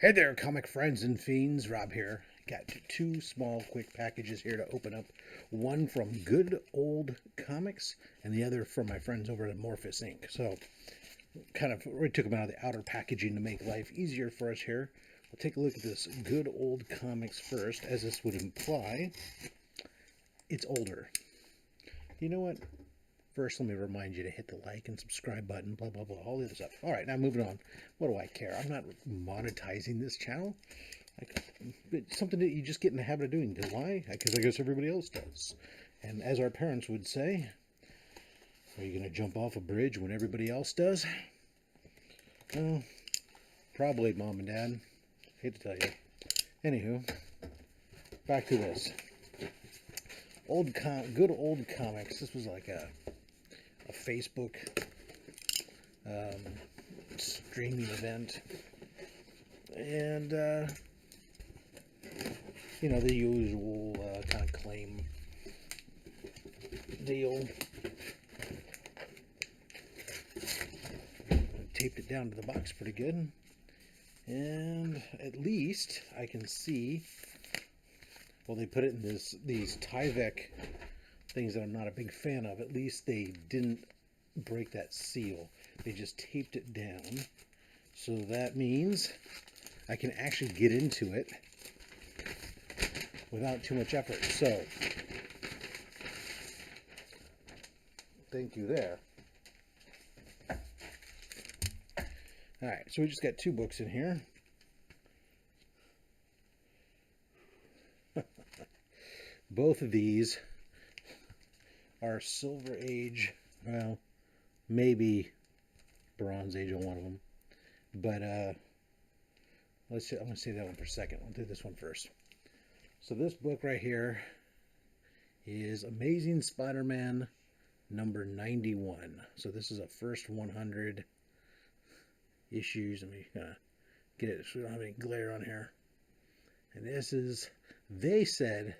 Hey there, comic friends and fiends. Rob here. Got two small, quick packages here to open up. One from Good Old Comics, and the other from my friends over at Amorphous Ink. So, we took them out of the outer packaging to make life easier for us here. We'll take a look at this Good Old Comics first, as this would imply. It's older. You know what? First, let me remind you to hit the like and subscribe button, blah, blah, blah, all the other stuff. All right, now moving on. What do I care? I'm not monetizing this channel. It's something that you just get in the habit of doing. Why? Because I guess everybody else does. And as our parents would say, are you going to jump off a bridge when everybody else does? Well, probably, Mom and Dad. Hate to tell you. Anywho, back to this. Good Old Comics. This was like a Facebook streaming event, and you know, the usual kind of claim deal. Taped it down to the box pretty good, and at least I can see. Well, they put it in these Tyvek things that I'm not a big fan of. At least they didn't break that seal. They just taped it down. So that means I can actually get into it without too much effort. So, thank you there. Alright, so we just got two books in here. Both of these are Silver Age, well, maybe Bronze Age on one of them. But I'm going to say that one for a second. I'll do this one first. So this book right here is Amazing Spider-Man number 91. So this is a first 100 issues. Let me get it so we don't have any glare on here. And this is, they said,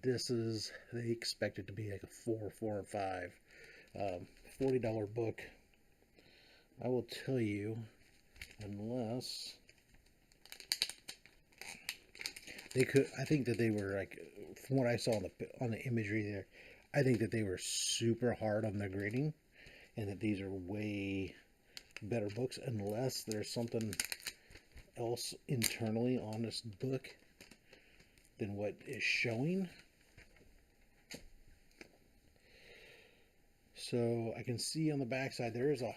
they expect it to be like a 4 or 5. $40 book. I will tell you, unless they could, I think that they were like, from what I saw on the imagery there, I think that they were super hard on their grading, and that these are way better books, unless there's something else internally on this book than what is showing. So I can see on the backside there's a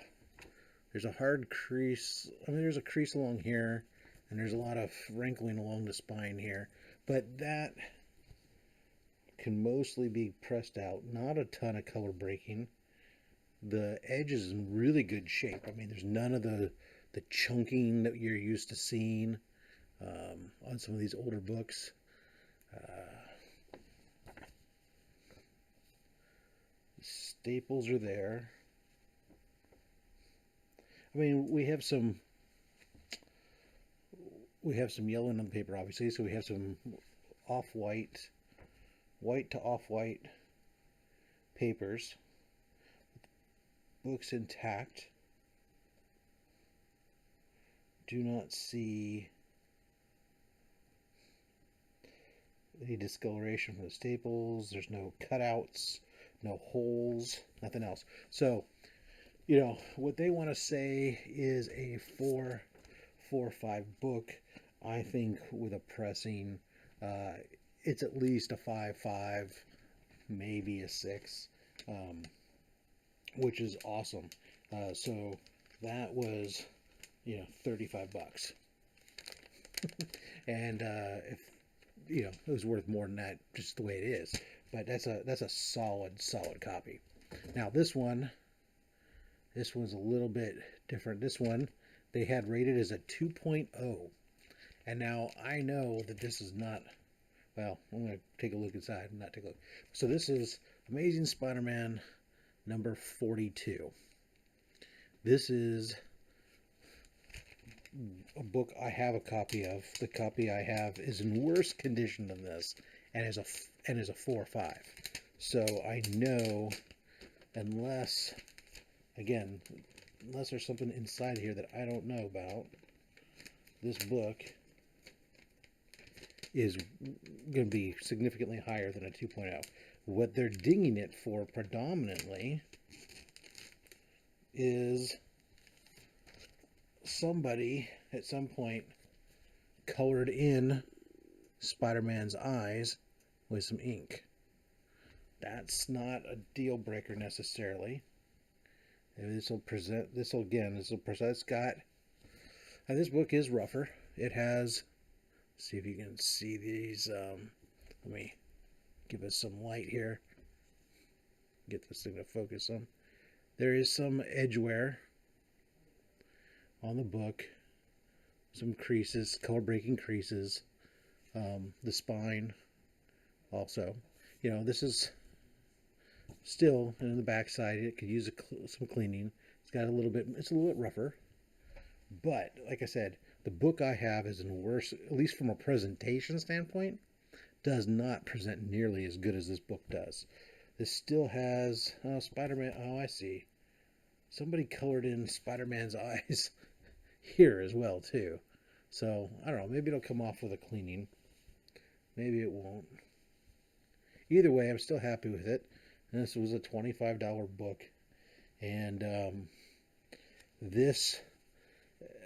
hard crease. I mean, there's a crease along here, and there's a lot of wrinkling along the spine here, but that can mostly be pressed out. Not a ton of color breaking. The edge is in really good shape. I mean, there's none of the chunking that you're used to seeing on some of these older books. Staples are there. I mean, we have some yellow on the paper, obviously, so we have some off-white, white to off-white papers. Books intact. Do not see any discoloration from the staples. There's no cutouts, no holes, nothing else. So, you know, what they want to say is a 4 or 5 book. I think with a pressing, it's at least a 5.5, maybe a 6, which is awesome. So that was, you know, $35. And if, you know, it was worth more than that, just the way it is. But that's a solid copy. Now this one's a little bit different. This one they had rated as a 2.0. And now I know that this is not, well, I'm going to take a look inside and not take a look. So this is Amazing Spider-Man number 42. This is a book I have a copy of. The copy I have is in worse condition than this, and is a 4 or 5. So I know, unless there's something inside here that I don't know about, this book is going to be significantly higher than a 2.0. What they're dinging it for predominantly is somebody at some point colored in Spider-Man's eyes with some ink. That's not a deal breaker necessarily. This will present. This got. This book is rougher. It has. See if you can see these. Let me give us some light here. Get this thing to focus on. There is some edge wear on the book. Some creases, color breaking creases. The spine also. You know, this is still in the backside. It could use some cleaning. It's got a little bit. It's a little bit rougher. But like I said, the book I have is in worse, at least from a presentation standpoint, does not present nearly as good as this book does. This still has Spider-Man. Oh, I see. Somebody colored in Spider-Man's eyes here as well too. So I don't know. Maybe it'll come off with a cleaning. Maybe it won't. Either way, I'm still happy with it. And this was a $25 book, and this.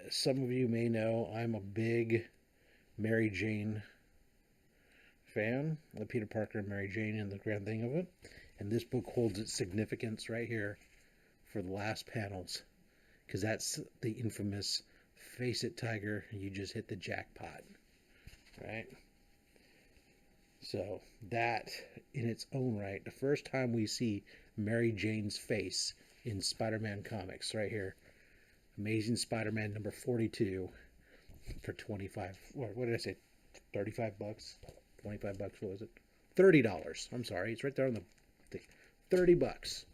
Some of you may know I'm a big Mary Jane fan, the Peter Parker and Mary Jane and the grand thing of it. And this book holds its significance right here for the last panels, because that's the infamous "Face it, Tiger, you just hit the jackpot," right? So that in its own right, the first time we see Mary Jane's face in Spider-Man comics, right here. Amazing Spider-Man number 42 for 25. What did I say? 35 bucks? 25 bucks, what was it? $30. I'm sorry, it's right there on the thing. 30 bucks.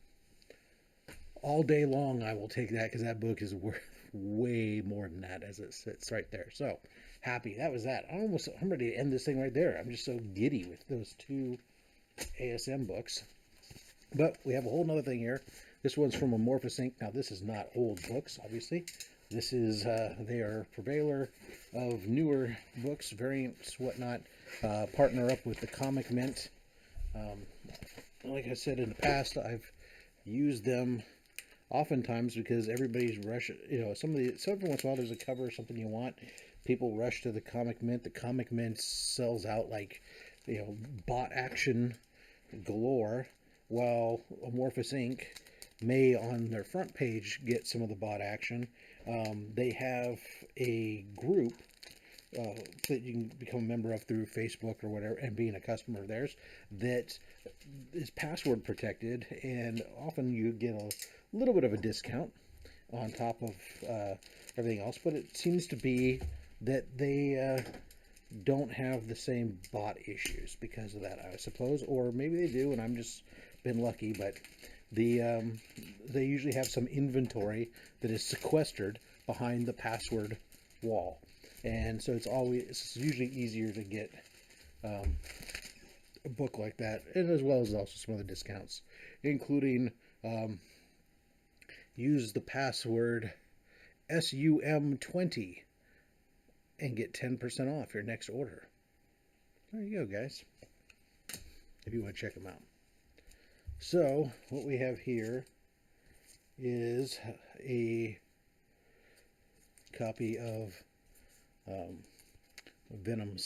All day long I will take that, because that book is worth way more than that as it sits right there. So, happy. That was that. I'm ready to end this thing right there. I'm just so giddy with those two ASM books. But we have a whole nother thing here. This one's from Amorphous Ink. Now, this is not old books, obviously. This is, they are a purveyor of newer books, variants, whatnot. Partner up with the Comic Mint. Like I said in the past, I've used them oftentimes because everybody's rushing. You know, every once in a while there's a cover or something you want. People rush to the Comic Mint. The Comic Mint sells out like, you know, bot action galore, while Amorphous Ink may on their front page get some of the bot action. They have a group that you can become a member of through Facebook or whatever, and being a customer of theirs, that is password protected, and often you get a little bit of a discount on top of everything else. But it seems to be that they don't have the same bot issues because of that, I suppose, or maybe they do and I'm just been lucky. But they usually have some inventory that is sequestered behind the password wall, and so it's usually easier to get a book like that, and as well as also some other discounts, including use the password SUM20 and get 10% off your next order. There you go, guys, if you want to check them out. So what we have here is a copy of Venom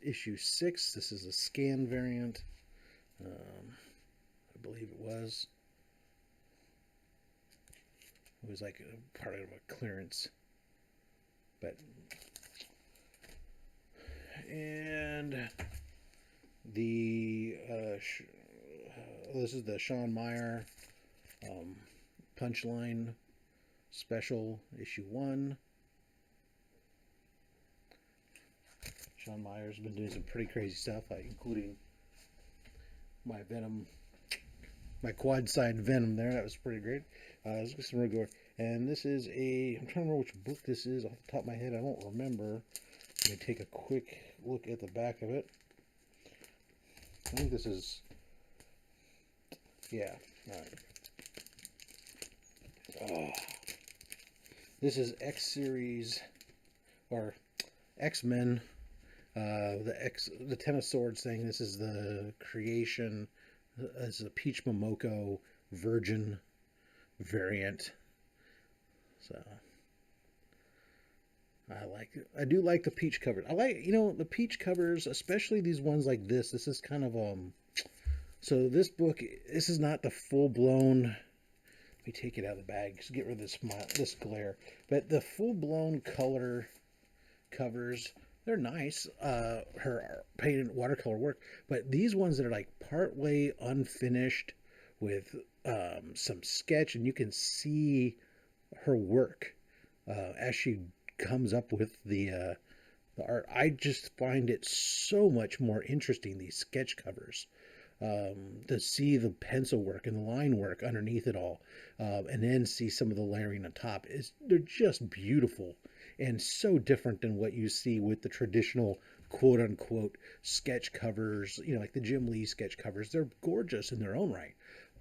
issue 6. This is a scan variant. I believe it was like a part of a clearance, but and the this is the Sean Meyer Punchline Special issue 1. Sean Meyer's been doing some pretty crazy stuff, including my Venom, my quad side Venom there. That was pretty great. Let's get some regular. And this is I'm trying to remember which book this is off the top of my head. I don't remember. Let me take a quick look at the back of it. I think this is, yeah, alright. Oh, this is X series, or X-Men, the Ten of Swords thing. This is the creation. This is a Peach Momoko Virgin variant. So I do like the peach covers. I like, the peach covers, especially these ones like this. This is kind of so this book, this is not the full blown. Let me take it out of the bag. Just get rid of this glare. But the full blown color covers, they're nice. Her painted watercolor work, but these ones that are like part way unfinished with some sketch, and you can see her work as she comes up with the art. I just find it so much more interesting, these sketch covers, to see the pencil work and the line work underneath it all, and then see some of the layering on top. They're just beautiful and so different than what you see with the traditional quote unquote sketch covers, like the Jim Lee sketch covers. They're gorgeous in their own right,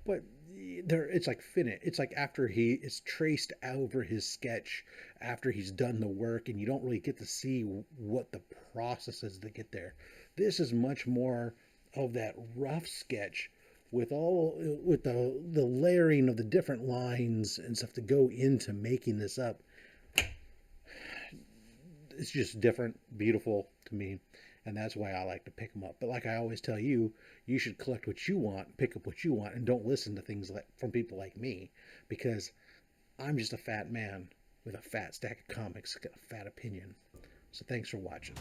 but it's like it's like after it's traced over his sketch, after he's done the work, and you don't really get to see what the process is to get there. This is much more of that rough sketch with the layering of the different lines and stuff to go into making this up. It's just different, beautiful to me, and that's why I like to pick them up. But like I always tell you, you should collect what you want, pick up what you want, and don't listen to things from people like me, because I'm just a fat man with a fat stack of comics, got a fat opinion. So thanks for watching.